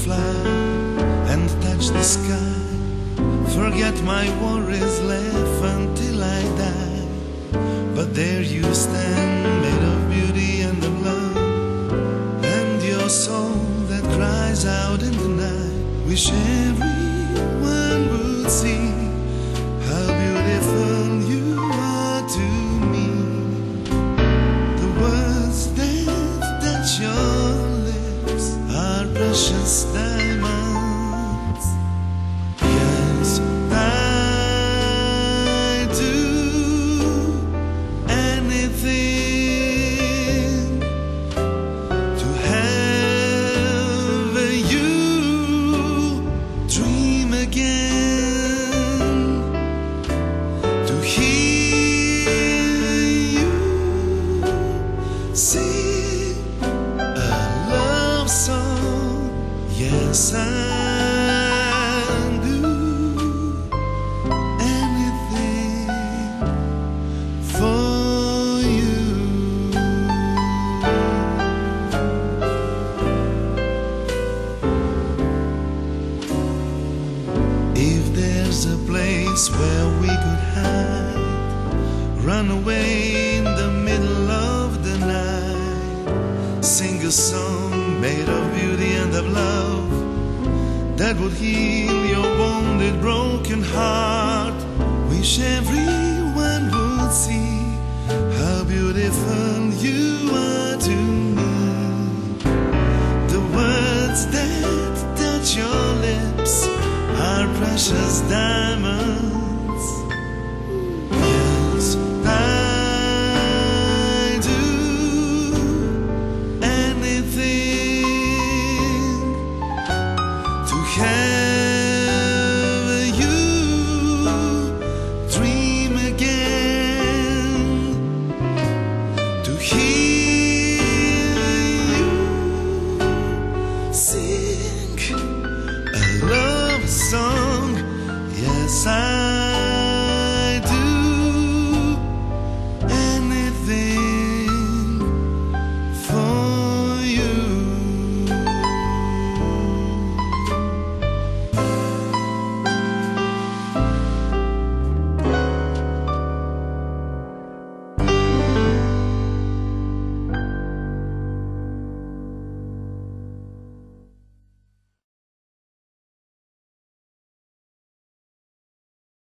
fly and touch the sky, forget my worries, laugh until I die. But there you stand, made of beauty and of love, and your soul that cries out in the night. Wish everyone would see how beautiful you are to me. The words that touch your lips are precious diamonds. Yes, I do anything to have you dream again, to hear you sing a love song. Yes, I do anything for you. If there's a place where we could hide, run away in the middle of the night, sing a song made of beauty and of love that would heal your wounded, broken heart. Wish everyone would see how beautiful you are to me. The words that touch your lips are precious diamonds. Yes, I do anything to have you dream again, to hear